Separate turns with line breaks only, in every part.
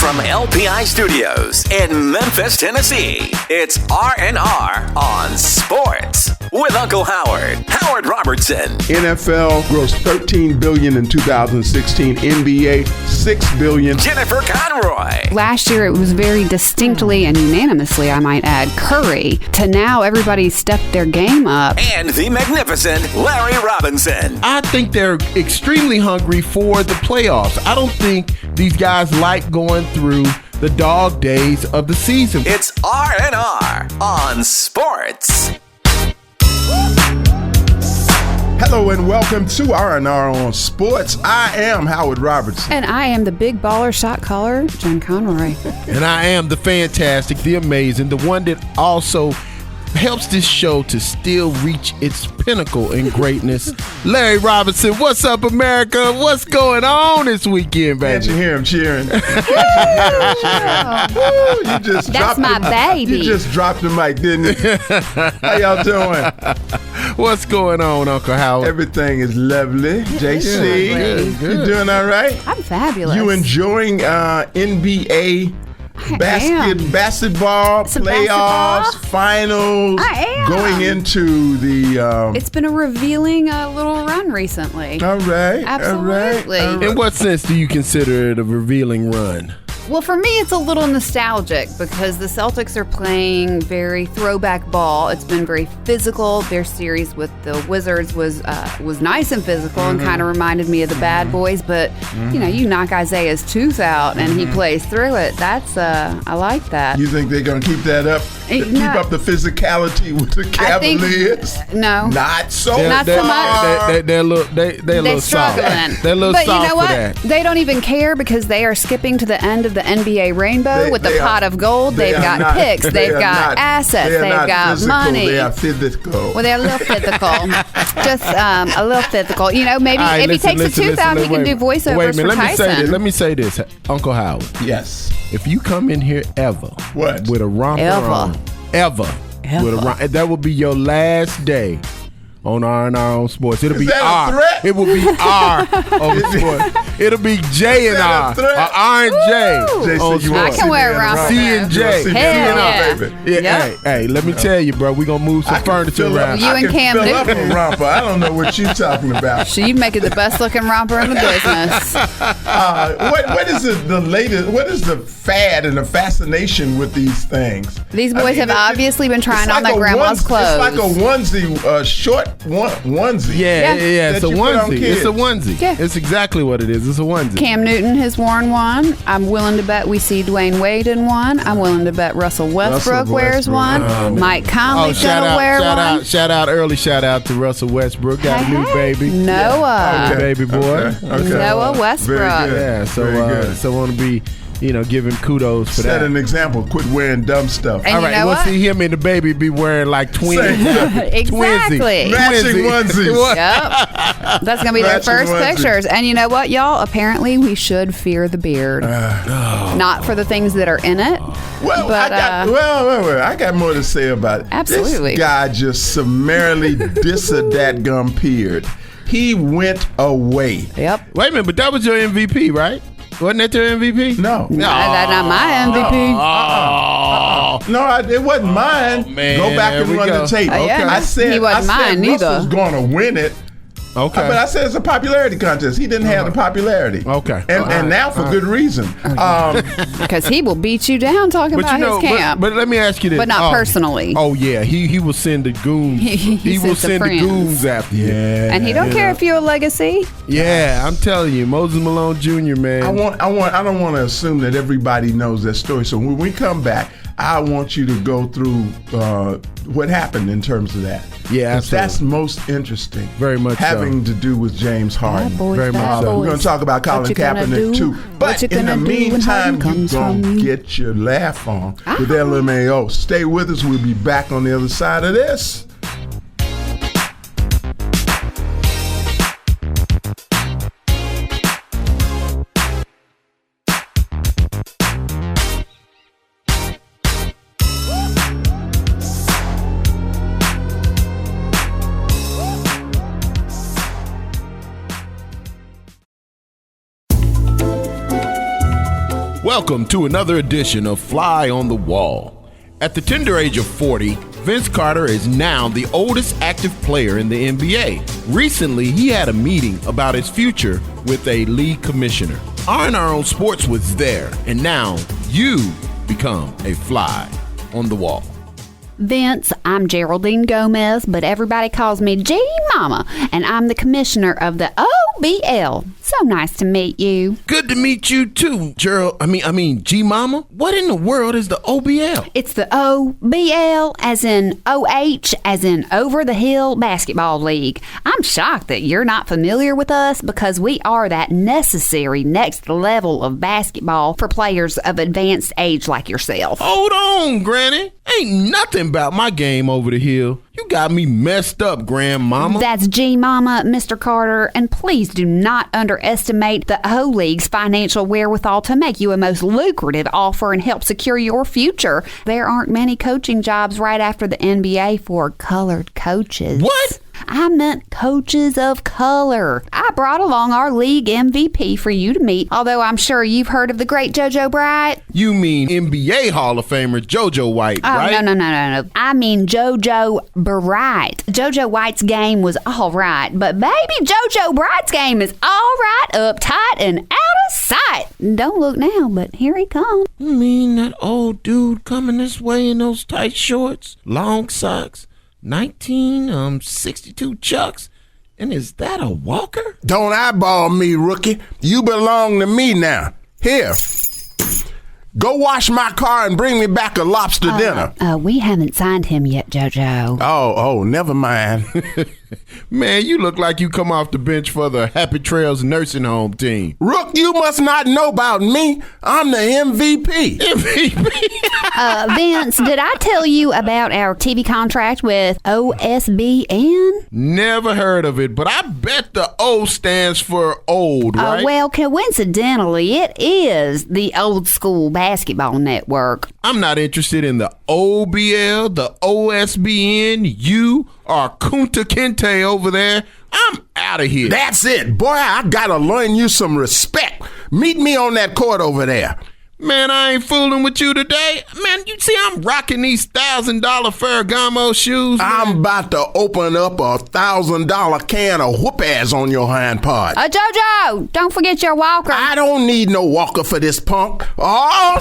from LPI Studios in Memphis, Tennessee, it's R&R on Sports with Uncle Howard Robertson.
NFL grossed $13 billion in 2016. NBA, $6 billion.
Jennifer Conroy.
Last year, it was very distinctly and unanimously, I might add, Curry. To now, everybody stepped their game up.
And the magnificent Larry Robinson.
I think they're extremely hungry for the playoffs. I don't think these guys like going through the dog days of the season.
It's R&R on Sports.
Hello and welcome to R&R on Sports. I am Howard Robertson.
And I am the big baller shot caller, Jen Conroy.
And I am the fantastic, the amazing, the one that also helps this show to still reach its pinnacle in greatness. Larry Robinson, what's up, America? What's going on this weekend, baby?
Can't you hear him cheering?
That's my baby.
You just dropped the mic, didn't you? How y'all doing?
What's going on, Uncle Howard?
Everything is lovely. JC,
good.
You doing all right?
I'm fabulous.
You enjoying NBA basketball playoffs, finals?
I am.
Going into the...
It's been a revealing little run recently.
All right.
Absolutely.
All right.
In what sense do you consider it a revealing run?
Well, for me, it's a little nostalgic because the Celtics are playing very throwback ball. It's been very physical. Their series with the Wizards was nice and physical and kind of reminded me of the Bad Boys. But, you knock Isaiah's tooth out and he plays through it. That's, I like that.
You think they're going to keep that up? Keep up the physicality with the Cavaliers?
No.
Not so
much.
They're a little
struggling.
soft. They're a little
but
soft
you know what?
for that.
They don't even care because they are skipping to the end of the NBA rainbow with the pot of gold. They've got picks. They've got assets. They've got
physical,
money.
They are physical.
Well, they're a little physical. Just a little physical. Maybe
Right,
if he takes the tooth out, he can do voiceovers for Tyson.
Let me say this, Uncle Howard.
Yes.
If you come in here ever with a romper on, ever with a romper, that will be your last day on R&R on Sports. It'll be R.
Threat?
It will be R on Sports. It'll be J and R. Or R and J on Sports.
I can wear a romper.
C and J.
Hell yeah.
Yeah. Hey, let me tell you, bro. We're going to move some furniture around.
You and Cam
fill up
Newton.
a romper. I don't know what you're talking about.
You make it the best looking romper in the business.
What is the latest? What is the fad and the fascination with these things?
These boys have obviously been trying on their grandma's clothes.
It's like a onesie, short onesie.
Yeah. It's a onesie.
It's
a onesie.
Yeah.
It's exactly what it is. It's a onesie.
Cam Newton has worn one. I'm willing to bet we see Dwayne Wade in one. I'm willing to bet Russell Westbrook wears one. Mike Conley's gonna wear one.
Shout out to Russell Westbrook. Got a new baby.
Noah.
Baby boy.
Okay.
Noah Westbrook.
Yeah. So I want to be, give him kudos for that.
Set an example. Quit wearing dumb stuff.
And
all right, we'll see him and the baby be wearing like twins.
Exactly.
Matching onesies.
Yep. That's going to be their first pictures. And you know what, y'all? Apparently, we should fear the beard. Not for the things that are in it.
Well, I got more to say about it.
Absolutely.
This guy just summarily that gum beard. He went away.
Yep.
Wait a minute, but that was your MVP, right? Wasn't that your MVP?
No.
That's not my MVP.
No, it wasn't mine.
Man,
go back and run the tape.
Okay.
I said
he wasn't mine
Russell's going to win it.
Okay.
But I said it's a popularity contest. He didn't have the popularity.
Okay.
And now for good reason.
Because he will beat you down talking about his camp.
But let me ask you this.
But not personally.
Oh, yeah. He will send the goons. He will send the goons after you.
Yeah.
And he don't care if you're a legacy.
Yeah, I'm telling you. Moses Malone Jr., man.
I don't want to assume that everybody knows that story. So when we come back, I want you to go through what happened in terms of that.
Yeah, absolutely.
That's most interesting.
Very much
having to do with James Harden.
Very much so.
We're going to talk about Colin Kaepernick too. But in the meantime, you're going to get your laugh on with LMAO. Stay with us. We'll be back on the other side of this.
Welcome to another edition of Fly on the Wall. At the tender age of 40, Vince Carter is now the oldest active player in the NBA. Recently, he had a meeting about his future with a league commissioner. R&R on Sports was there, and now you become a fly on the wall.
Vince, I'm Geraldine Gomez, but everybody calls me G Mama, and I'm the commissioner of the OBL. So nice to meet you.
Good to meet you too, Gerald. I mean, G Mama. What in the world is the OBL?
It's the OBL, as in OH, as in Over the Hill Basketball League. I'm shocked that you're not familiar with us because we are that necessary next level of basketball for players of advanced age like yourself.
Hold on, Granny. Ain't nothing about my game over the hill. You got me messed up, Grandmama.
That's G Mama, Mr. Carter, and please do not underestimate the O-League's financial wherewithal to make you a most lucrative offer and help secure your future. There aren't many coaching jobs right after the NBA for colored coaches.
What?
I meant coaches of color. I brought along our league MVP for you to meet, although I'm sure you've heard of the great JoJo Bright.
You mean NBA Hall of Famer JoJo White, right?
Oh, no. I mean JoJo Bright. JoJo White's game was all right, but baby, JoJo Bright's game is all right, uptight, and out of sight. Don't look now, but here he comes.
You mean that old dude coming this way in those tight shorts, long socks, 1962 Chucks, and is that a Walker?
Don't eyeball me, rookie. You belong to me now. Here, go wash my car and bring me back a lobster dinner.
We haven't signed him yet, JoJo.
Oh, never mind.
Man, you look like you come off the bench for the Happy Trails nursing home team.
Rook, you must not know about me. I'm the MVP.
Vince, did I tell you about our TV contract with OSBN?
Never heard of it, but I bet the O stands for old, right?
Well, coincidentally, it is the Old School Basketball Network.
I'm not interested in the OBL, the OSBN, you or Kunta Kinte over there. I'm out of here.
That's it. Boy, I gotta learn you some respect. Meet me on that court over there.
Man, I ain't fooling with you today. Man, you see I'm rocking these $1,000 Ferragamo shoes. Man.
I'm about to open up a $1,000 can of whoop-ass on your hind part.
JoJo, don't forget your walker.
I don't need no walker for this punk. Oh!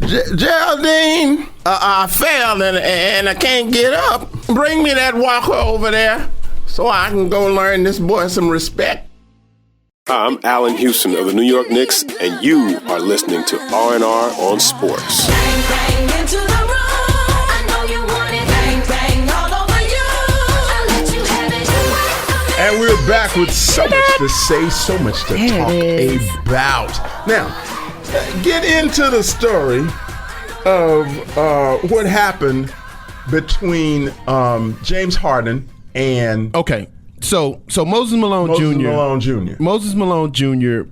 Geraldine, I fell and I can't get up. Bring me that walker over there so I can go learn this boy some respect.
Hi, I'm Allen Houston of the New York Knicks, and you are listening to R&R on Sports.
Bang, bang into the room. I know you want it. Bang, bang all over you. I'll let you have it.
And we're back with so much to say, so much to talk about. Now, get into the story of what happened between James Harden and
So Moses Malone Jr. Moses Malone Jr.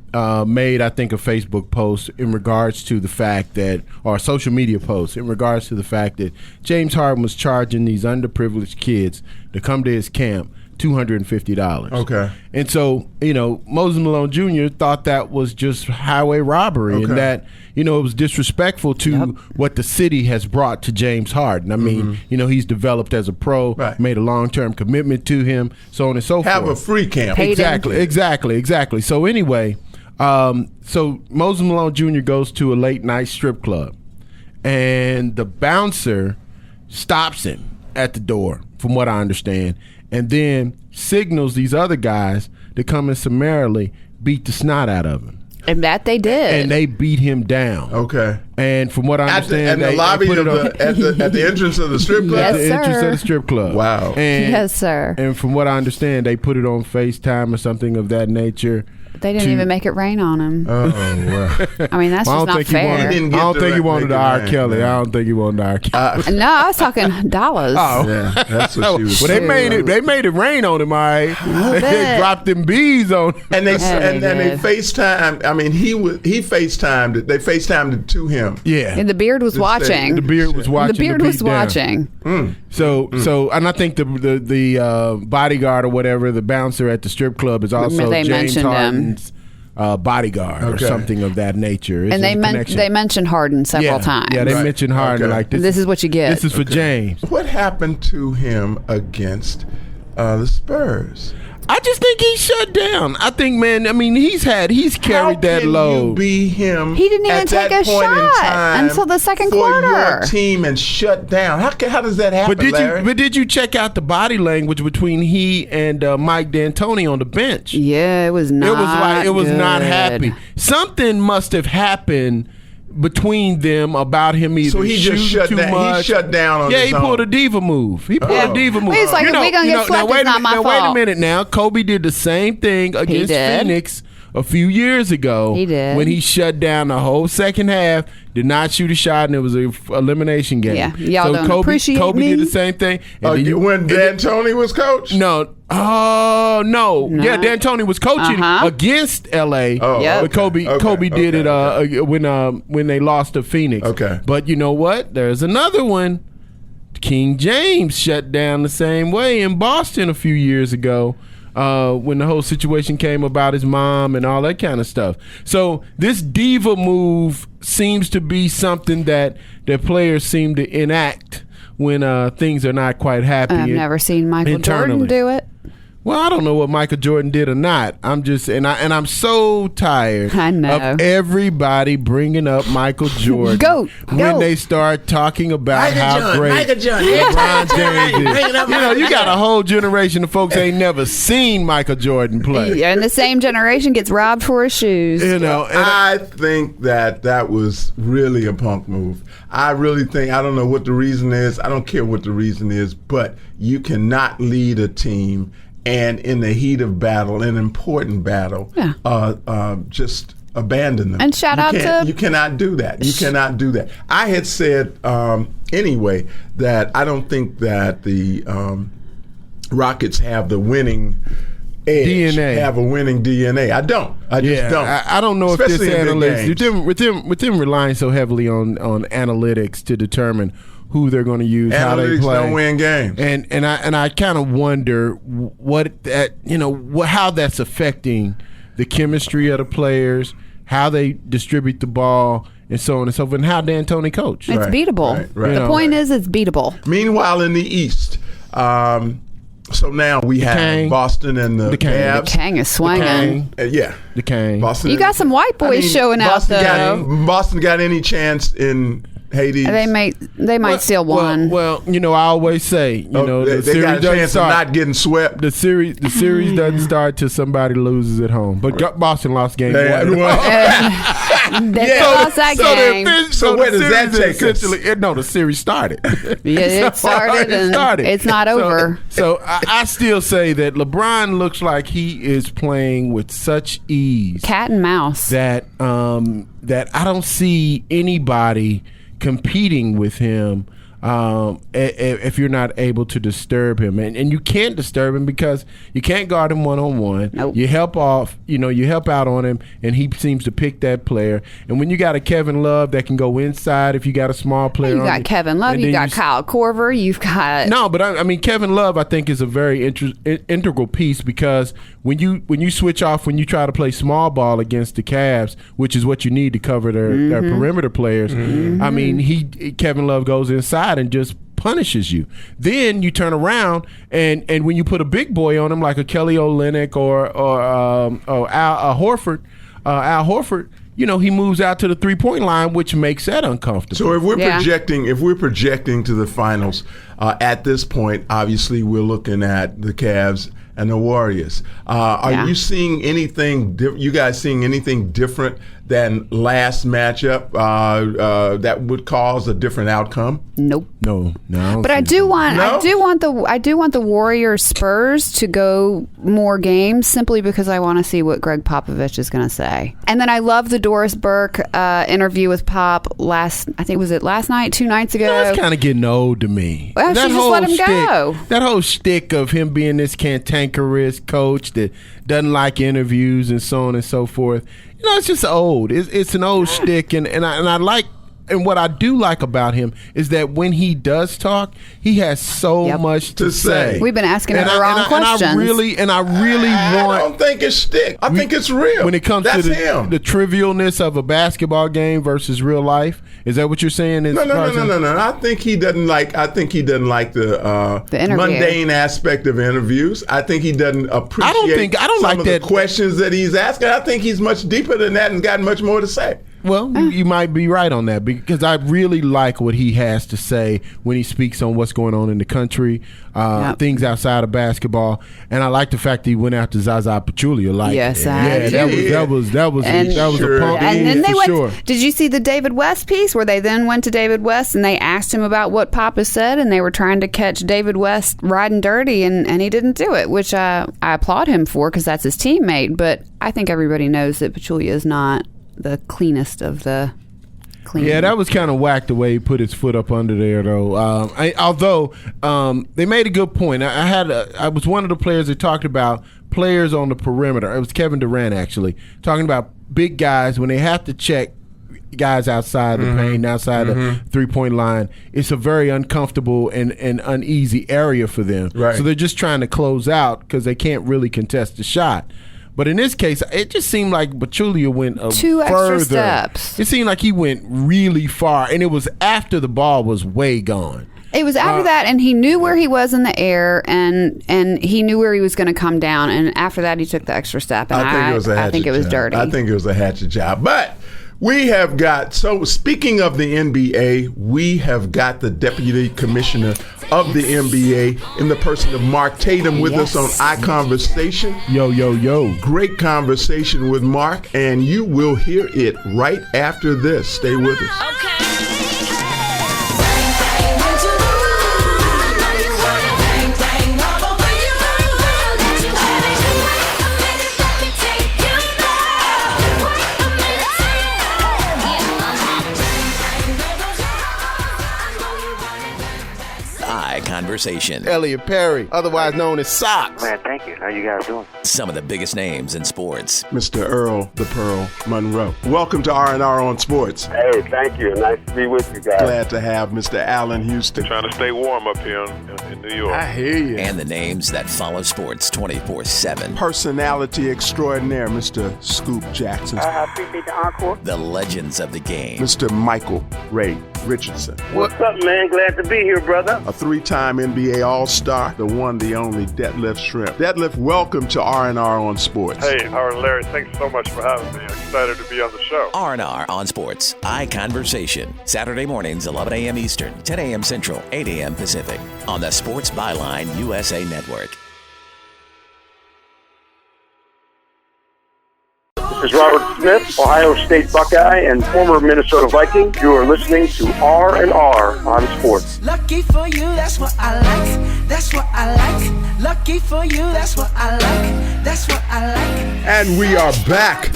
Made, I think, a Facebook post in regards to the fact that, or a social media post in regards to the fact that James Harden was charging these underprivileged kids to come to his camp $250.
Okay.
And so, Moses Malone Jr. thought that was just highway robbery and that, it was disrespectful to what the city has brought to James Harden. I mean, he's developed as a pro, made a long-term commitment to him, so on and so forth.
Have a free camp.
Exactly. So anyway, so Moses Malone Jr. goes to a late-night strip club, and the bouncer stops him at the door, from what I understand, and then signals these other guys to come and summarily beat the snot out of him.
And that they did.
And they beat him down.
Okay.
And from what I understand,
at the lobby of at the entrance of the strip club?
Yes,
at the
sir.
entrance of the strip club.
Wow.
And,
yes, sir.
And from what I understand, they put it on FaceTime or something of that nature.
They didn't even make it rain on him.
Oh, wow.
I mean, that's just not fair.
I don't think he wanted the R. Kelly. I don't think he wanted the R. Kelly.
No, I was talking dollars.
Oh,
yeah, that's what she was
saying. Well, they made it rain on him, all right. They dropped them bees on him.
And they FaceTimed. I mean, he FaceTimed it. They FaceTimed it to him.
Yeah.
And the beard was watching.
The beard was watching.
The beard was watching.
So, and I think the bodyguard or whatever, the bouncer at the strip club, is also
they
James
mentioned
Harden's bodyguard or something of that nature. It's
and they mentioned Harden several times.
Yeah, they mentioned Harden like this.
This is what you get.
This is for James.
What happened to him against the Spurs?
I just think he's shut down. I think, man, I mean, he's carried that load.
How can you be him?
He didn't even take a shot until the second quarter.
For your team and shut down. How does that happen, Larry?
But did you check out the body language between he and Mike D'Antoni on the bench?
Yeah, it was not.
It was not
good.
happy. Something must have happened between them about him either
so he just shut
too
down.
much.
He shut down on his
he pulled a diva move. He pulled a diva move.
He's like, if we gonna get swept, it's not my fault.
Wait a minute now. Kobe did the same thing against Phoenix a few years ago.
He did.
When he shut down the whole second half, did not shoot a shot, and it was an elimination game.
Yeah, y'all don't appreciate
Kobe
me.
did the same thing.
When D'Antoni was coach?
No. Oh, no. Yeah, D'Antoni was coaching against L.A. But Kobe did it when they lost to Phoenix.
Okay.
But you know what? There's another one. King James shut down the same way in Boston a few years ago. When the whole situation came about his mom and all that kind of stuff. So this diva move seems to be something that players seem to enact when things are not quite happy.
I've never seen Michael
internally.
Jordan do it.
Well, I don't know what Michael Jordan did or not. I'm just I'm so tired of everybody bringing up Michael Jordan when they start talking about how great LeBron James is. You got a whole generation of folks ain't never seen Michael Jordan play.
Yeah, and the same generation gets robbed for his shoes.
I think that was really a punk move. I really think, I don't know what the reason is. I don't care what the reason is, but you cannot lead a team and in the heat of battle, an important battle, just abandon them.
And
you cannot do that. You cannot do that. I had said anyway that I don't think that the Rockets have the winning edge, have a winning DNA. I don't. I just don't.
I don't know
especially
if this analytics, with them relying so heavily on analytics to determine who they're going to use,
analytics
how they play.
Don't win games.
And I kind of wonder how that's affecting the chemistry of the players, how they distribute the ball, and so on and so forth, and how D'Antoni coach.
It's beatable.
Right.
The point is, it's beatable.
Meanwhile, in the East, so now we have Boston and the Cavs.
The Kang is swinging.
The Kang. Boston.
You got some white boys showing out though.
Boston got any chance in Hades?
They might steal one.
Well, I always say, the
they
series
got a chance of not getting swept.
The series doesn't start till somebody loses at home. But Boston lost game one.
They lost that game.
So where does that take us?
The series started.
Yeah, it started and it's not over.
So I still say that LeBron looks like he is playing with such ease,
cat and mouse,
that I don't see anybody competing with him if you're not able to disturb him, and you can't disturb him because you can't guard him one-on-one.
Nope.
You help out on him, and he seems to pick that player. And when you got a Kevin Love that can go inside, if you got a small player,
you got Kevin Love, you got Kyle Korver, you've got
but I mean Kevin Love I think is a very integral piece, because when you switch off, when you try to play small ball against the Cavs, which is what you need to cover their perimeter players. I mean Kevin Love goes inside and just punishes you. Then you turn around and when you put a big boy on him like a Kelly Olynyk or Al Horford, he moves out to the 3-point line, which makes that uncomfortable.
So if we're projecting to the finals at this point, obviously we're looking at the Cavs and the Warriors. Are you seeing anything? You guys seeing anything different than last matchup that would cause a different outcome?
Nope.
No.
But I do want the Warriors Spurs to go more games, simply because I want to see what Greg Popovich is going to say. And then I love the Doris Burke interview with Pop last night, 2 nights ago.
That's kind of getting old to me.
Well, she just let him go.
That whole shtick of him being this cantankerous coach that doesn't like interviews and so on and so forth. It's just old. It's an old shtick, and I like And what I do like about him is that when he does talk, he has so much to say.
We've been asking him the wrong questions.
And I really
I don't think it's shtick. I think it's real.
When it comes
That's
to
him.
the trivialness of a basketball game versus real life, is that what you're saying?
No. I think he doesn't like. The
interview.
mundane aspect of interviews. I think he doesn't appreciate.
I don't
some
like
of
that.
the questions that he's asking. I think he's much deeper than that and got much more to say.
Well, you might be right on that, because I really like what he has to say when he speaks on what's going on in the country, things outside of basketball, and I like the fact that he went after Zaza Pachulia. That was a punk.
And then they
for
went.
Sure.
Did you see the David West piece where they then went to David West and they asked him about what Papa said, and they were trying to catch David West riding dirty, and he didn't do it, which I applaud him for, because that's his teammate. But I think everybody knows that Pachulia is not the cleanest of the clean.
Yeah, that was kind of whack the way he put his foot up under there, though. Although they made a good point. I was one of the players that talked about players on the perimeter. It was Kevin Durant, actually, talking about big guys when they have to check guys outside the paint, outside the three-point line. It's a very uncomfortable and uneasy area for them.
Right.
So they're just trying to close out because they can't really contest the shot. But in this case, it just seemed like Pachulia went
two
further.
extra steps.
It seemed like he went really far, and it was after the ball was way gone.
It was after that, and he knew where he was in the air, and he knew where he was going to come down. And after that, he took the extra step. And I think it was dirty.
I think it was a hatchet job. But we have got, so speaking of the NBA, we have got the Deputy Commissioner of the NBA in the person of Mark Tatum with us on ICONversation.
Yo.
Great conversation with Mark, and you will hear it right after this. Stay with us.
Conversation.
Elliot Perry, otherwise known as Socks.
Man, thank you. How you guys doing?
Some of the biggest names in sports.
Mr. Earl the Pearl Monroe. Welcome to R&R on Sports.
Hey, thank you. Nice to be with you guys.
Glad to have Mr. Allen Houston.
Trying to stay warm up here in New York.
I hear you.
And the names that follow sports 24/7.
Personality extraordinaire, Mr. Scoop Jackson.
I appreciate the encore.
The legends of the game.
Mr. Michael Ray Richardson.
What's up, man? Glad to be here, brother.
A three-time NBA All-Star, the one, the only, Detlef Shrimp. Detlef, welcome to R&R on Sports.
Hey, Howard and Larry, thanks so much for having me. I'm excited to be on the show.
R&R on Sports, ICONversation. Saturday mornings, 11 a.m. Eastern, 10 a.m. Central, 8 a.m. Pacific. On the Sports Byline USA Network.
This is Robert Smith, Ohio State Buckeye and former Minnesota Viking. You are listening to R&R on Sports.
Lucky for you, that's what I like. That's what I like. Lucky for you, that's what I like. That's what I like.
And we are back.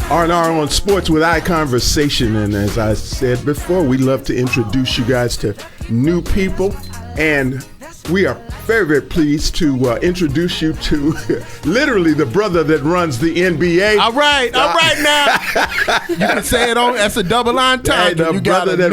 R&R on Sports with ICONversation. And as I said before, we love to introduce you guys to new people. And we are very, very pleased to introduce you to literally the brother that runs the NBA.
All right now. You can say it on, that's a double entendre.
The brother that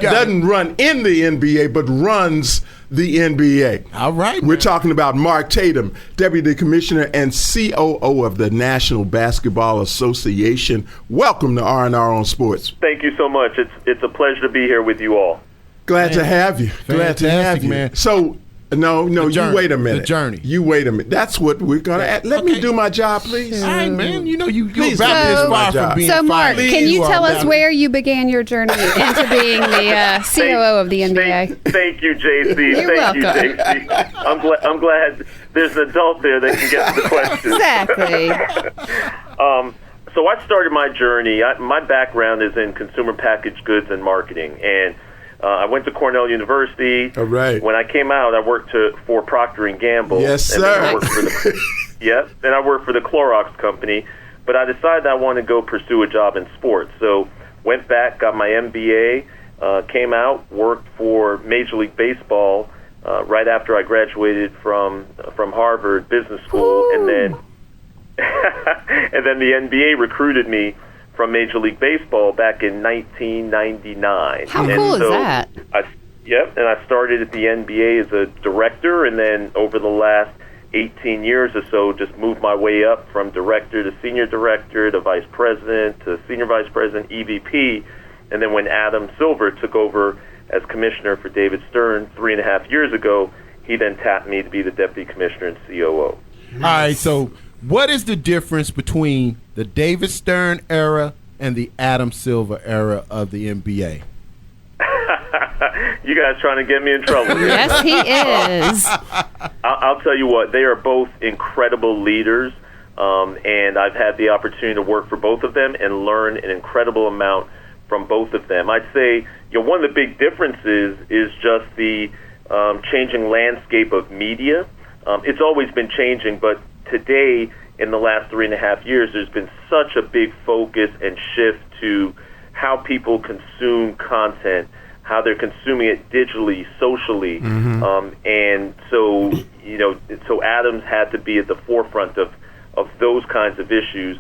doesn't run in the NBA, but runs the NBA.
All right.
We're talking about Mark Tatum, Deputy Commissioner and COO of the National Basketball Association. Welcome to R&R on Sports.
Thank you so much. It's a pleasure to be here with you all.
Glad to have you. Glad to have you.
Man.
So, no, you wait a minute.
The journey.
You wait a minute. That's what we're going to add. Let me do my job, please.
All right, man. You know, you're
Please
about this
do my
far
job.
from being
So, Mark,
fired.
can you tell us
about
where you began your journey into being the COO of the NBA?
Thank you, JC.
You're
Thank
welcome.
you, JC. I'm glad there's an adult there that can get to the questions.
Exactly.
So I started my journey. My background is in consumer packaged goods and marketing, and I went to Cornell University.
All right.
When I came out, I worked for Procter & Gamble.
Yes,
and then
sir.
I worked for then I worked for the Clorox company. But I decided I wanted to go pursue a job in sports. So went back, got my MBA, came out, worked for Major League Baseball right after I graduated from Harvard Business School, and then the NBA recruited me from Major League Baseball back in 1999.
How cool is that?
And I started at the NBA as a director, and then over the last 18 years or so, just moved my way up from director to senior director to vice president to senior vice president, EVP, and then when Adam Silver took over as commissioner for David Stern 3.5 years ago, he then tapped me to be the deputy commissioner and COO.
All right, so what is the difference between the David Stern era and the Adam Silver era of the NBA?
You guys trying to get me in trouble here.
Yes, he is.
I'll tell you what, they are both incredible leaders, and I've had the opportunity to work for both of them and learn an incredible amount from both of them. I'd say one of the big differences is just the changing landscape of media. It's always been changing, but today, in the last 3.5 years, there's been such a big focus and shift to how people consume content, how they're consuming it digitally, socially, and so so Adams had to be at the forefront of those kinds of issues.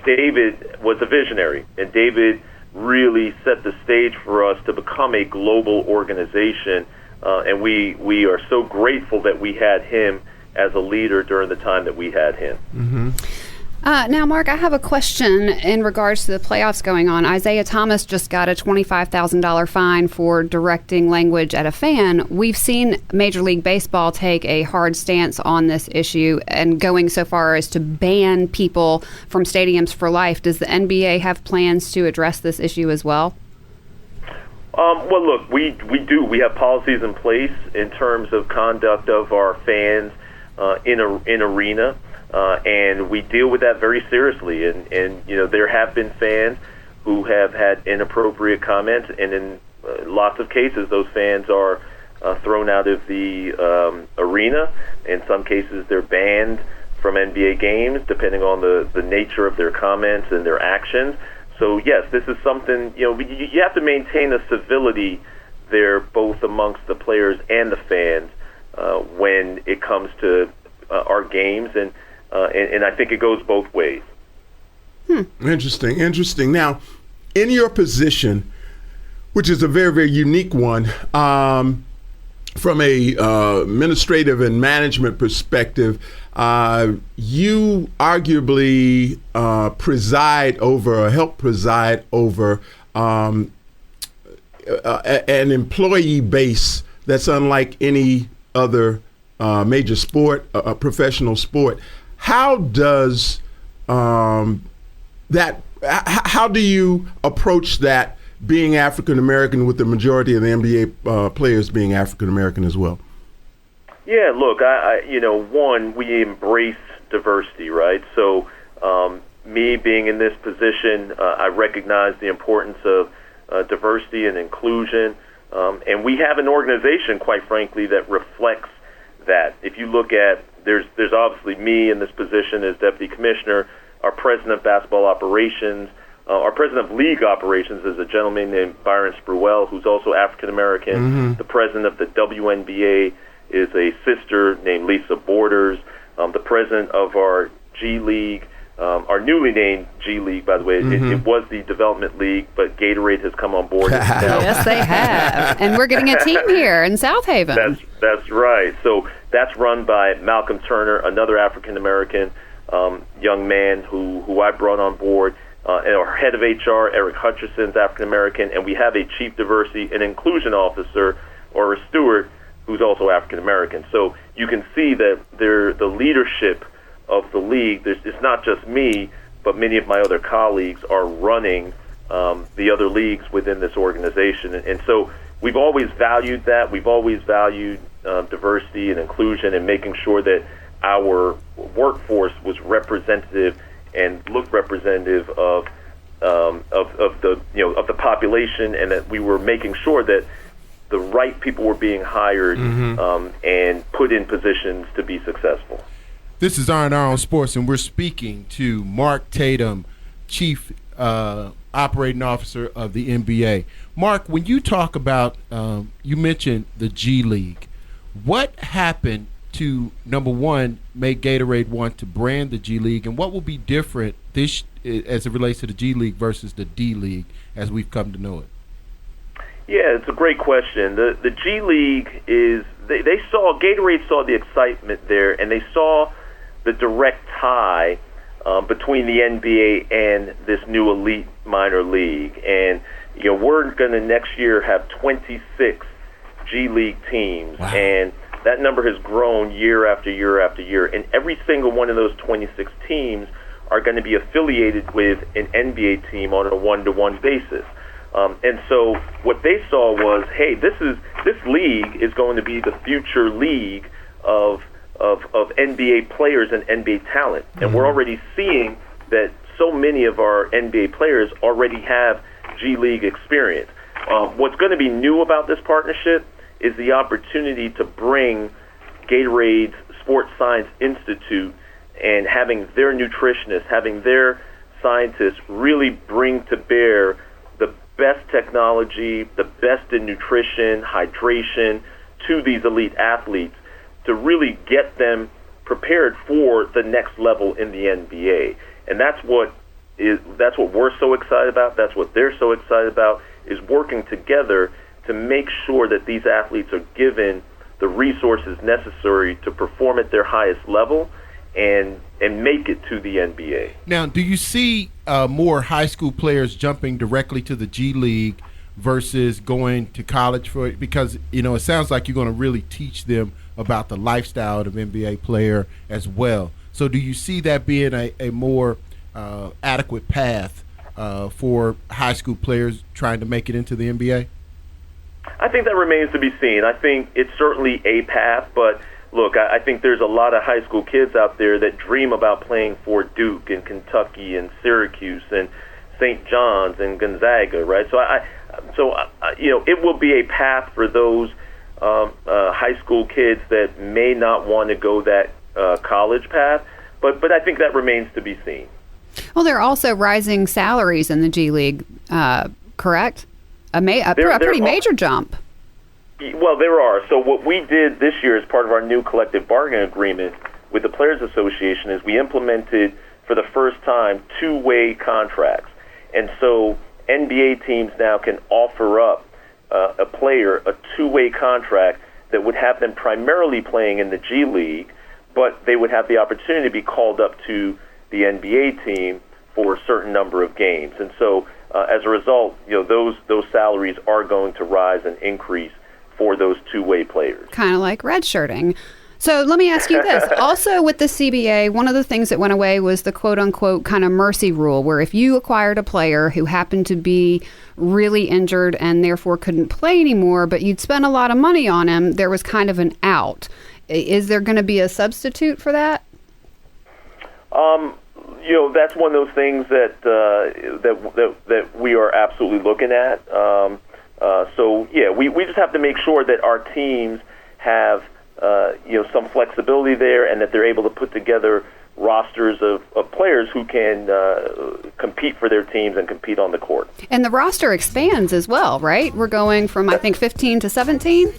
David was a visionary, and David really set the stage for us to become a global organization, and we are so grateful that we had him as a leader during the time that we had him.
Now, Mark, I have a question in regards to the playoffs going on. Isaiah Thomas just got a $25,000 fine for directing language at a fan. We've seen Major League Baseball take a hard stance on this issue and going so far as to ban people from stadiums for life. Does the NBA have plans to address this issue as well?
Well, look, we do. We have policies in place in terms of conduct of our fans in arena. And we deal with that very seriously. And there have been fans who have had inappropriate comments, and in lots of cases, those fans are thrown out of the arena. In some cases, they're banned from NBA games, depending on the nature of their comments and their actions. So, yes, this is something, you have to maintain a civility there, both amongst the players and the fans, when it comes to our games. And I think it goes both ways.
Interesting. Now, in your position, which is a very, very unique one, from a administrative and management perspective, you arguably help preside over an employee base that's unlike any other major sport, professional sport. How does how do you approach that, being African American, with the majority of the NBA players being African American as well?
Yeah, look, one, we embrace diversity, right? So, me being in this position, I recognize the importance of diversity and inclusion, and we have an organization, quite frankly, that reflects that. If you look at, there's obviously me in this position as deputy commissioner, our president of basketball operations, our president of league operations is a gentleman named Byron Spruell, who's also African American. The president of the WNBA is a sister named Lisa Borders. The president of our G League, our newly named G League, by the way, it was the Development League, but Gatorade has come on board.
Yes, they have. And we're getting a team here in South Haven.
That's right. So that's run by Malcolm Turner, another African American young man who I brought on board. And our head of HR, Eric Hutcherson's African American, and we have a chief diversity and inclusion officer, or a steward, who's also African American. So you can see that the leadership of the league, it's not just me, but many of my other colleagues are running the other leagues within this organization. And so we've always valued that. We've always valued diversity and inclusion, and making sure that our workforce was representative and looked representative of the population, and that we were making sure that the right people were being hired and put in positions to be successful.
This is R&R on Sports, and we're speaking to Mark Tatum, Chief Operating Officer of the NBA. Mark, when you talk about, you mentioned the G League, what happened to, number one, make Gatorade want to brand the G League, and what will be different this as it relates to the G League versus the D League as we've come to know it?
Yeah, it's a great question. The G League is they saw Gatorade saw the excitement there, and they saw the direct tie between the NBA and this new elite minor league. And we're going to next year have 26 G League teams, wow. And that number has grown year after year after year. And every single one of those 26 teams are going to be affiliated with an NBA team on a one-to-one basis. And so what they saw was, hey, this league is going to be the future league of NBA players and NBA talent. And we're already seeing that so many of our NBA players already have G League experience. What's going to be new about this partnership is the opportunity to bring Gatorade's Sports Science Institute and having their nutritionists, having their scientists really bring to bear the best technology, the best in nutrition, hydration to these elite athletes to really get them prepared for the next level in the NBA. And that's what we're so excited about. That's what they're so excited about, is working together to make sure that these athletes are given the resources necessary to perform at their highest level and make it to the NBA.
Now, do you see more high school players jumping directly to the G League versus going to college for it? Because, it sounds like you're going to really teach them about the lifestyle of an NBA player as well. So do you see that being a more adequate path for high school players trying to make it into the NBA?
I think that remains to be seen. I think it's certainly a path, but look, I think there's a lot of high school kids out there that dream about playing for Duke and Kentucky and Syracuse and St. John's and Gonzaga, right? So it will be a path for those high school kids that may not want to go that college path, but I think that remains to be seen.
Well, there are also rising salaries in the G League, correct? A pretty major jump.
Well, there are. So what we did this year as part of our new collective bargaining agreement with the Players Association is we implemented for the first time two-way contracts. And so NBA teams now can offer up a player a two-way contract that would have them primarily playing in the G League, but they would have the opportunity to be called up to the NBA team for a certain number of games. And so as a result, those salaries are going to rise and increase for those two-way players.
Kind of like redshirting. So let me ask you this. Also with the CBA, one of the things that went away was the quote-unquote kind of mercy rule, where if you acquired a player who happened to be really injured and therefore couldn't play anymore, but you'd spent a lot of money on him, there was kind of an out. Is there going to be a substitute for that?
That's one of those things that we are absolutely looking at. We just have to make sure that our teams have some flexibility there, and that they're able to put together rosters of players who can compete for their teams and compete on the court.
And the roster expands as well, right? We're going from I think 15 to 17.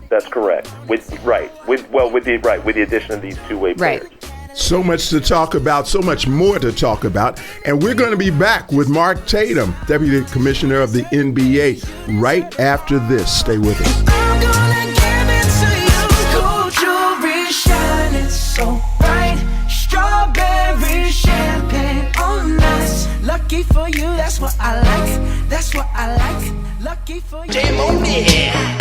That's correct. With the addition of these two-way players.
Right.
So much to talk about, so much more to talk about. And we're going to be back with Mark Tatum, Deputy Commissioner of the NBA, right after this. Stay with us.
I'm gonna give it to you. Gold jewelry shining so bright. Strawberry champagne on us. Lucky for you, that's what I like. That's what I like. Lucky for you.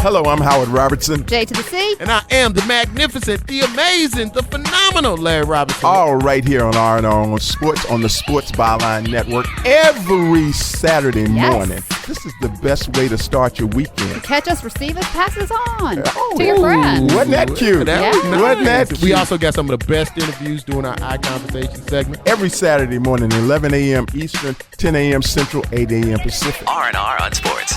Hello, I'm Howard Robertson.
J to the C.
And I am the magnificent, the amazing, the phenomenal Larry Robinson.
All right here on R&R on Sports, on the Sports Byline Network, every Saturday morning. This is the best way to start your weekend.
Catch us, receive us, pass us on to your friends.
Wasn't that cute? Wasn't that cute?
We also got some of the best interviews during our ICONversation segment.
Every Saturday morning, 11 a.m. Eastern, 10 a.m. Central, 8 a.m. Pacific.
R&R on Sports.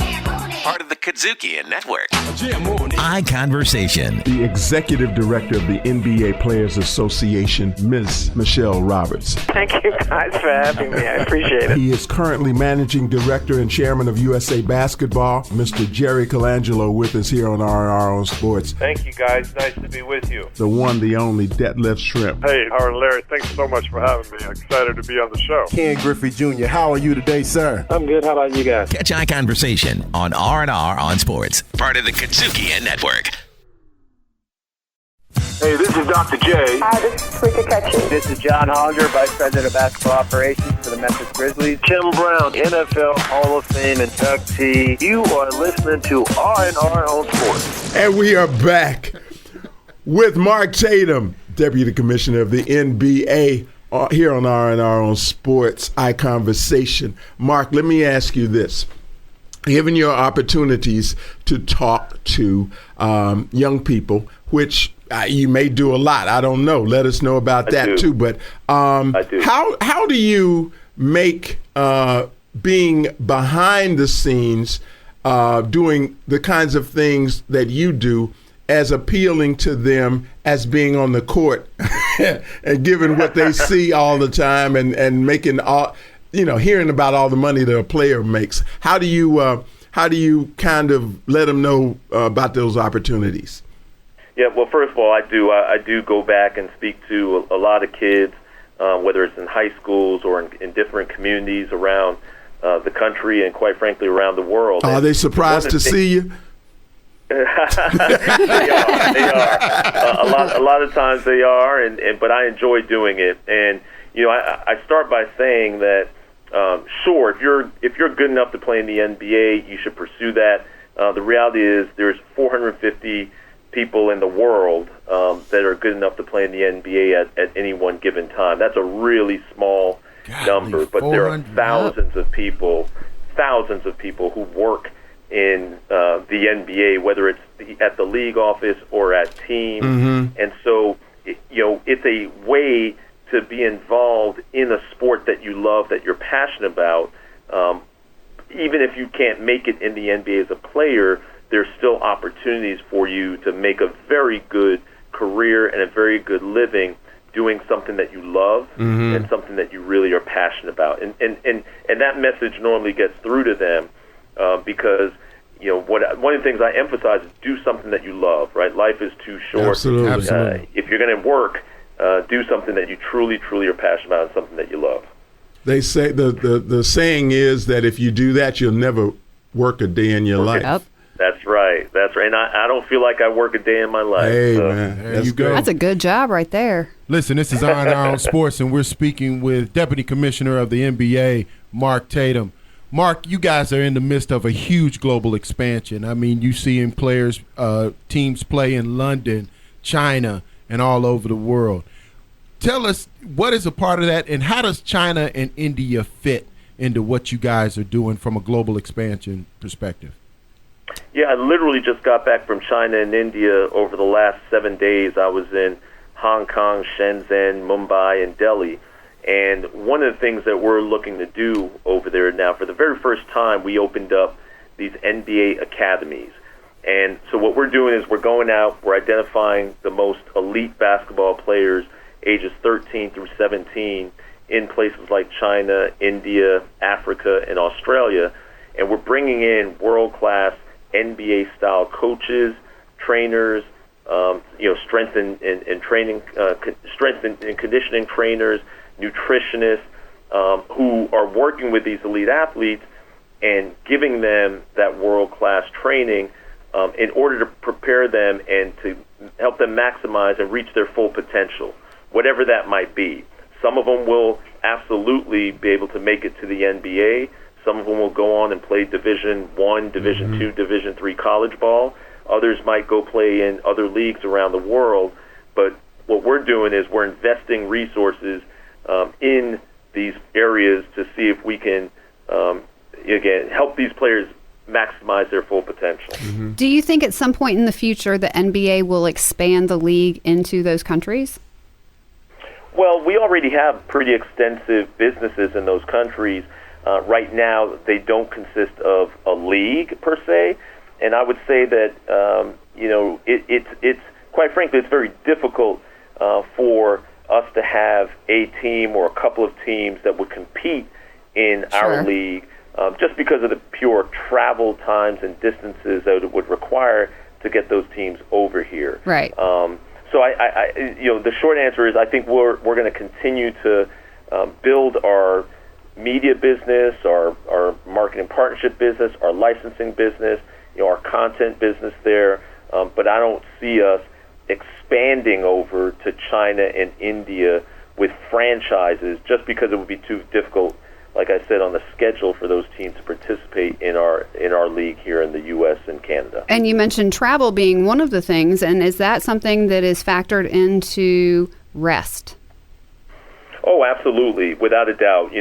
part of the Kazukian Network. ICONversation.
The executive director of the NBA Players Association, Ms. Michelle Roberts.
Thank you guys for having me. I appreciate it.
He is currently managing director and chairman of USA Basketball, Mr. Jerry Colangelo, with us here on R&R on Sports.
Thank you, guys. Nice to be with you.
The one, the only, Detlef Shrimp.
Hey, Howard and Larry, thanks so much for having me. I'm excited to be on the show.
Ken Griffey Jr., how are you today, sir?
I'm good. How about you guys?
Catch ICONversation on R&R on Sports, part of the Kazukian Network.
Hey, this is Dr. J.
Hi, this is Rika Ketchum.
This is John Hollinger, Vice President of Basketball Operations for the Memphis Grizzlies.
Tim Brown, NFL Hall of Fame inductee. You are listening to R&R on Sports.
And we are back with Mark Tatum, Deputy Commissioner of the NBA, here on R&R on Sports, ICONversation. Mark, let me ask you this. Given your opportunities to talk to young people, which you may do a lot, I don't know. Let us know about that too. But
I do.
How do you make being behind the scenes, doing the kinds of things that you do, as appealing to them as being on the court and given what they see all the time and making all, hearing about all the money that a player makes? How do you kind of let them know about those opportunities?
Yeah, well, first of all, I do go back and speak to a lot of kids, whether it's in high schools or in different communities around the country and, quite frankly, around the world.
Are they surprised to see you?
They are. A lot of times they are, but I enjoy doing it. And I start by saying that sure, if you're good enough to play in the NBA, you should pursue that. The reality is there's 450 people in the world that are good enough to play in the NBA at any one given time. That's a really small number, but there are thousands of people who work in the NBA, whether it's at the league office or at teams. Mm-hmm. And so, it's a way to be involved in a sport that you love, that you're passionate about. Even if you can't make it in the NBA as a player, there's still opportunities for you to make a very good career and a very good living doing something that you love mm-hmm. and something that you really are passionate about. And that message normally gets through to them. Because one of the things I emphasize is do something that you love. Right, life is too short.
Absolutely.
If you're going to work, do something that you truly are passionate about and something that you love. They
say the saying is that if you do that, you'll never work a day in your life.
Yep.
That's right. And I don't feel like I work a day in my life.
Hey, man.
There you go.
That's a good job right there.
Listen, this is R&R on Sports, and we're speaking with Deputy Commissioner of the NBA, Mark Tatum. Mark, you guys are in the midst of a huge global expansion. I mean, you seeing players, teams play in London, China, and all over the world. Tell us, what is a part of that, and how does China and India fit into what you guys are doing from a global expansion perspective?
Yeah, I literally just got back from China and India over the last 7 days. I was in Hong Kong, Shenzhen, Mumbai, and Delhi. And one of the things that we're looking to do over there now, for the very first time, we opened up these NBA academies. And so what we're doing is we're going out, we're identifying the most elite basketball players, ages 13 through 17, in places like China, India, Africa, and Australia. And we're bringing in world-class NBA-style coaches, trainers, strength and training, strength and conditioning trainers, nutritionists who are working with these elite athletes and giving them that world-class training in order to prepare them and to help them maximize and reach their full potential, whatever that might be. Some of them will absolutely be able to make it to the NBA. Some of them will go on and play Division I, Division II, Division III college ball. Others might go play in other leagues around the world. But what we're doing is we're investing resources in these areas to see if we can, again, help these players maximize their full potential.
Mm-hmm. Do you think at some point in the future the NBA will expand the league into those countries?
Well, we already have pretty extensive businesses in those countries. Right now, they don't consist of a league per se, and I would say that it's quite frankly, it's very difficult for us to have a team or a couple of teams that would compete in our league, just because of the pure travel times and distances that it would require to get those teams over here.
Right.
So I the short answer is I think we're going to continue to build our media business, our marketing partnership business, our licensing business, our content business there. But I don't see us expanding over to China and India with franchises just because it would be too difficult, like I said, on the schedule for those teams to participate in our league here in the U.S. and Canada.
And you mentioned travel being one of the things, and is that something that is factored into rest?
Oh, absolutely, without a doubt.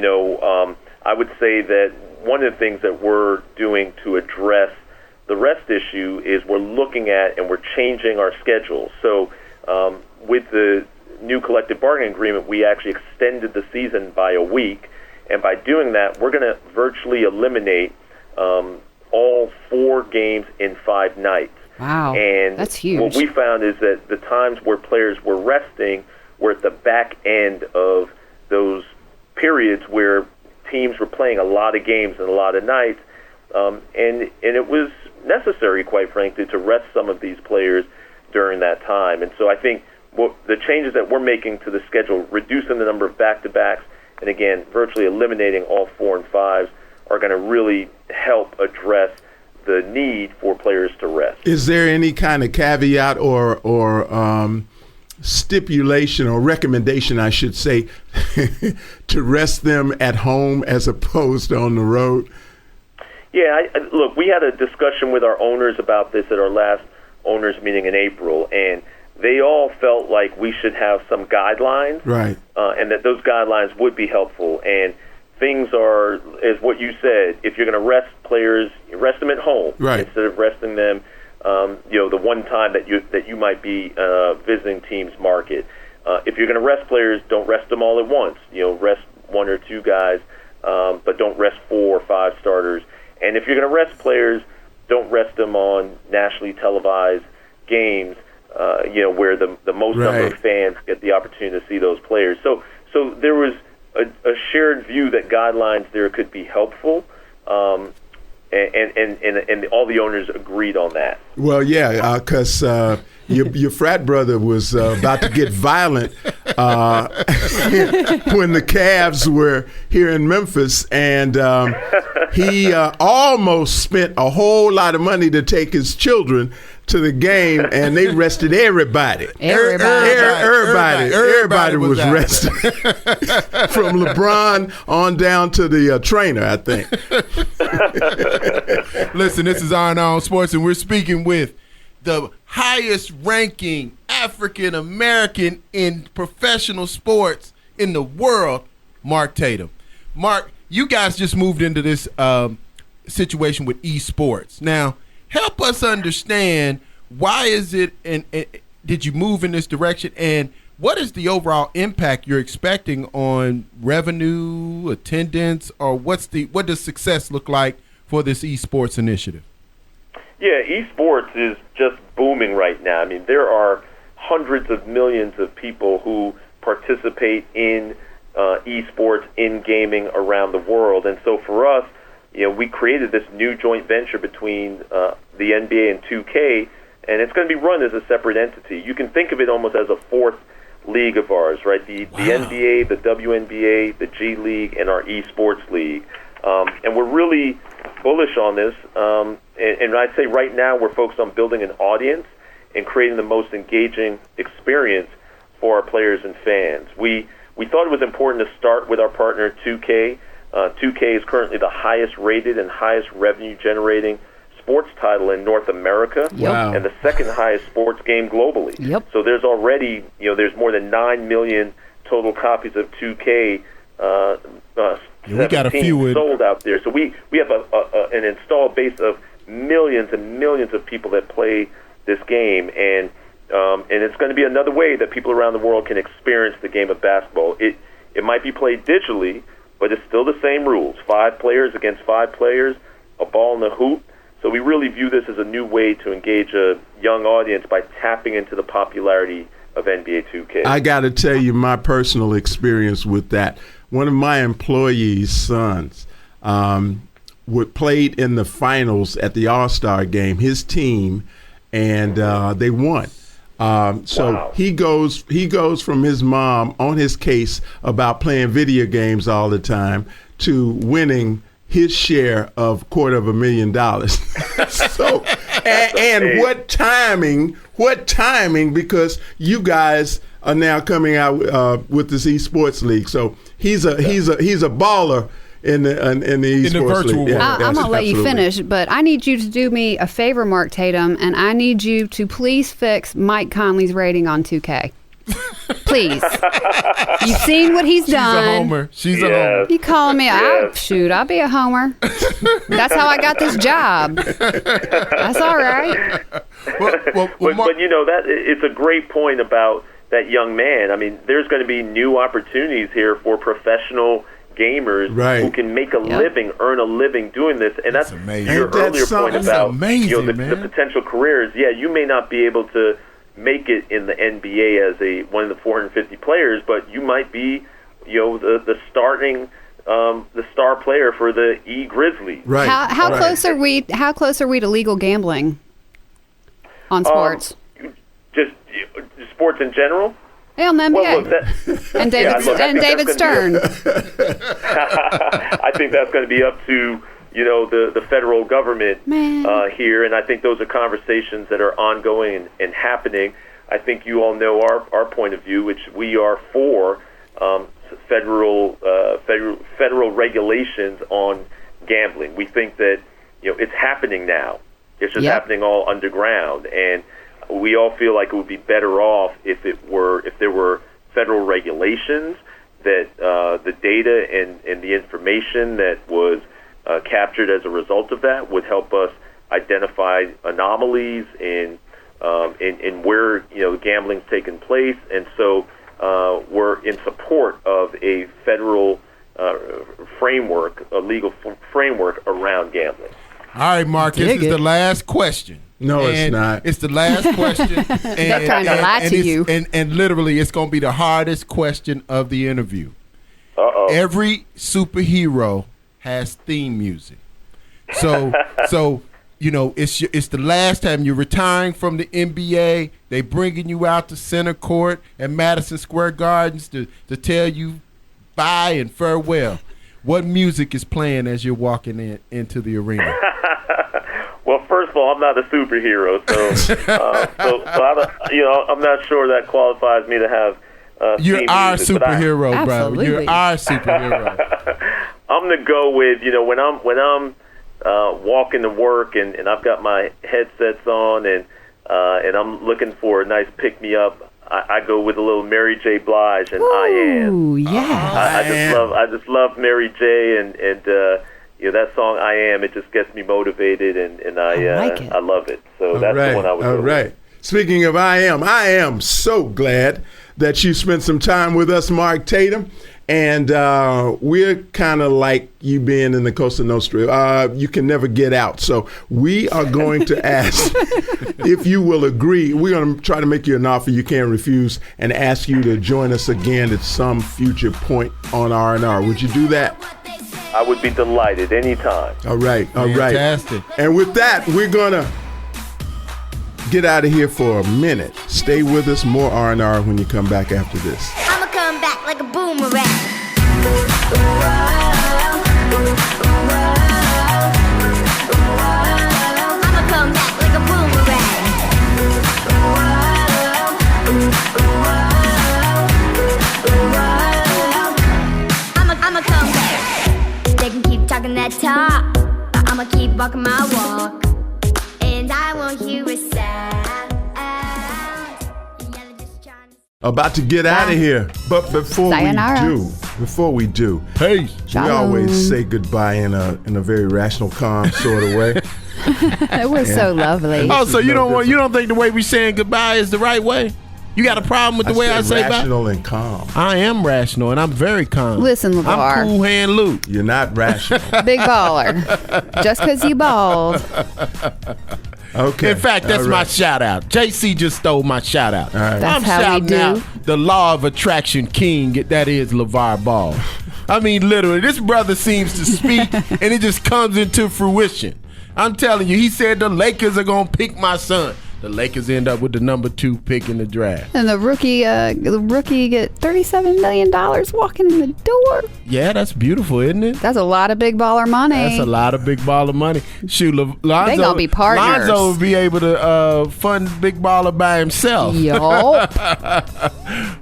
I would say that one of the things that we're doing to address the rest issue is we're looking at and we're changing our schedule. So with the new collective bargaining agreement, we actually extended the season by a week. And by doing that, we're going to virtually eliminate all 4 games in 5 nights.
Wow,
and
that's huge.
What we found is that the times where players were resting were at the back end of those periods where teams were playing a lot of games and a lot of nights. And it was necessary, quite frankly, to rest some of these players during that time. And so I think the changes that we're making to the schedule, reducing the number of back-to-backs, and again, virtually eliminating all 4 and 5s, are going to really help address the need for players to rest.
Is there any kind of caveat or stipulation or recommendation, I should say, to rest them at home as opposed to on the road?
Yeah, look, we had a discussion with our owners about this at our last owners meeting in April, and they all felt like we should have some guidelines,
right?
And that those guidelines would be helpful. And things are, as what you said, if you're going to rest players, you rest them at home,
right,
instead of resting them, the one time that you might be visiting teams' market. If you're going to rest players, don't rest them all at once. Rest 1 or 2 guys, but don't rest 4 or 5 starters. And if you're going to rest players, don't rest them on nationally televised games, where the most number of fans get the opportunity to see those players. So there was a shared view that guidelines there could be helpful, and all the owners agreed on that.
Well, yeah, because your frat brother was about to get violent when the Cavs were here in Memphis, and he almost spent a whole lot of money to take his children to the game, and they rested everybody. Everybody was rested. From LeBron on down to the trainer, I think.
Listen, this is ICON Sports, and we're speaking with the highest ranking African American in professional sports in the world, Mark Tatum. Mark, you guys just moved into this situation with esports. Now, help us understand, why is it, and did you move in this direction, and what is the overall impact you're expecting on revenue, attendance, or what does success look like for this esports initiative?
Yeah, esports is just booming right now. I mean, there are hundreds of millions of people who participate in esports, in gaming around the world. And so for us, we created this new joint venture between the NBA and 2K, and it's going to be run as a separate entity. You can think of it almost as a 4th league of ours, right? The NBA, the WNBA, the G League, and our esports league. And we're really bullish on this. And I'd say right now we're focused on building an audience and creating the most engaging experience for our players and fans. We thought it was important to start with our partner 2K. 2K is currently the highest rated and highest revenue generating sports title in North America, and the 2nd highest sports game globally. So there's already, there's more than 9 million total copies of 2K
we got a few
sold out there. So we have an installed base of millions and millions of people that play this game, and it's going to be another way that people around the world can experience the game of basketball. It might be played digitally, but it's still the same rules: 5 players against 5 players, a ball in the hoop. So we really view this as a new way to engage a young audience by tapping into the popularity of NBA 2K.
I got to tell you my personal experience with that. One of my employees' sons played in the finals at the All-Star game, his team, and they won. So
wow.
he goes from his mom on his case about playing video games all the time to winning his share of $250,000. So, and what timing, because you guys are now coming out with this esports league. So he's a baller in the esports
virtual
league.
world.
I'm gonna let you finish, but I need you to do me a favor, Mark Tatum, and I need you to please fix Mike Conley's rating on 2K. Please. You've seen what he's done.
She's a homer. She's a homer.
You calling me?
Yes.
I'll be a homer. That's how I got this job. That's all right.
But you know, that it's a great point about that young man. I mean, there's going to be new opportunities here for professional gamers who can make a living, earn a living doing this. And that's your earlier point about the potential careers. Yeah, you may not be able to make it in the NBA as one of the 450 players, but you might be, the starting the star player for the Grizzlies.
Right.
How close are we? How close are we to legal gambling on sports?
Just sports in general.
Yeah, on the NBA.
Well, look,
and David Stern.
I think that's going to be up to the federal government here, and I think those are conversations that are ongoing and happening. I think you all know our point of view, which we are for federal regulations on gambling. We think that it's happening now. It's just happening all underground, and we all feel like it would be better off if there were federal regulations that the data and the information that was captured as a result of that would help us identify anomalies in where gambling's taken place, and so we're in support of a federal framework, a legal framework around gambling.
All right, Mark, this is the last question.
No, it's not.
It's the last question.
They're trying to lie to you.
And literally, it's going to be the hardest question of the interview.
Uh-oh.
Every superhero has theme music. So it's the last time you're retiring from the NBA. They bringing you out to center court at Madison Square Gardens to tell you bye and farewell. What music is playing as you're walking into the arena?
Well, first of all, I'm not a superhero, so I'm not sure that qualifies me to have.
You're our
music,
superhero, bro. You're our superhero.
I'm gonna go with when I'm walking to work and I've got my headsets on and I'm looking for a nice pick me up. I go with a little Mary J. Blige and I Am.
Ooh, yeah.
I just love Mary J. and that song I Am. It just gets me motivated and I love it. So that's the one I would go with.
Speaking of I Am so glad that you spent some time with us, Mark Tatum. And we're kind of like you being in the Costa Nostra. You can never get out. So we are going to ask if you will agree. We're going to try to make you an offer you can't refuse and ask you to join us again at some future point on R&R. Would you do that?
I would be delighted anytime.
All right.
Fantastic.
And with that, we're going to get out of here for a minute. Stay with us. More R&R when you come back after this.
I'ma come back like a boomerang. I'ma come back like a boomerang. I'ma come back. They can keep talking that talk, but I'ma keep walking my walk. And I won't hear a sound.
About to get out of here, but before we do,
peace.
We always say goodbye in a very rational, calm sort of way.
We're so lovely.
Oh, so you don't think the way we saying goodbye is the right way? You got a problem with the way I say
rational and calm.
I am rational, and I'm very calm.
Listen, LeVar.
I'm Cool Hand Luke.
You're not rational.
Big baller. Just because you bald.
Okay.
In fact, that's my shout out. JC just stole my shout out.
Right.
That's
I'm
how we
shouting
do.
out the law of attraction king that is LeVar Ball. I mean, literally, this brother seems to speak and it just comes into fruition. I'm telling you, he said the Lakers are going to pick my son. The Lakers end up with the number 2 pick in the draft.
And the rookie get $37 million walking in the door.
Yeah, that's beautiful, isn't it?
That's a lot of big baller money.
That's a lot of big baller money. Shoot, Lonzo,
they gonna be partners.
Lonzo would be able to fund Big Baller by himself.
Yup.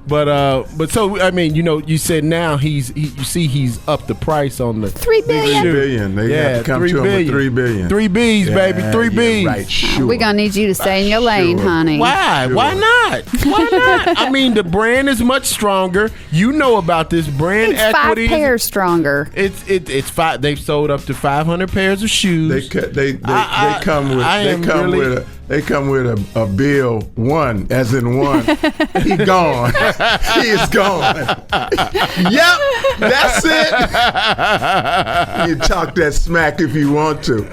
But so I mean, you said now he's up the price on the
$3 billion.
$3 billion. They have to come to him with $3 billion.
3 B's, baby. 3 B's.
Right, sure.
We're gonna need you to stay in your lane, honey.
Why?
Sure.
Why not? Why not? I mean, the brand is much stronger. You know about this brand
It's
equity.
5 pairs stronger.
It's 5. They've sold up to 500 pairs of shoes.
They come with a bill 1, as in 1. He gone. He is gone. Yep, that's it. You talk that smack if you want to.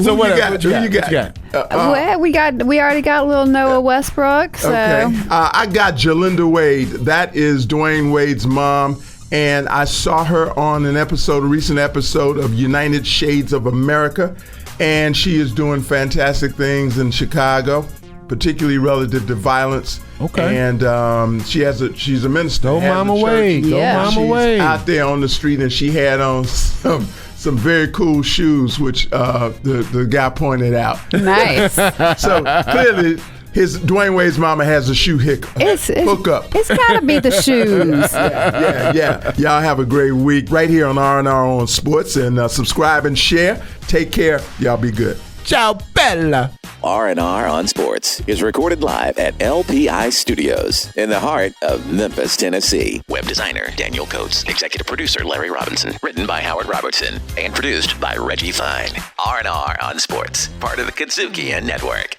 So
what
you got?
Well, we already got little Noah Westbrook. So.
Okay. I got Jalinda Wade. That is Dwayne Wade's mom. And I saw her on a recent episode of United Shades of America. And she is doing fantastic things in Chicago, particularly relative to violence.
Okay.
And she's a minister.
Go Mama Wade. Go Mama Wade.
Out there on the street, and she had on some very cool shoes, which the guy pointed out.
Nice.
So clearly, Dwayne Wade's mama has a shoe hookup.
It's got to be the shoes.
Yeah. Y'all have a great week right here on R&R on Sports, and subscribe and share. Take care. Y'all be good.
Ciao, Bella.
R&R on Sports is recorded live at LPI Studios in the heart of Memphis, Tennessee. Web designer Daniel Coates, executive producer Larry Robinson, written by Howard Robertson, and produced by Reggie Fine. R&R on Sports, part of the Kazuki Network.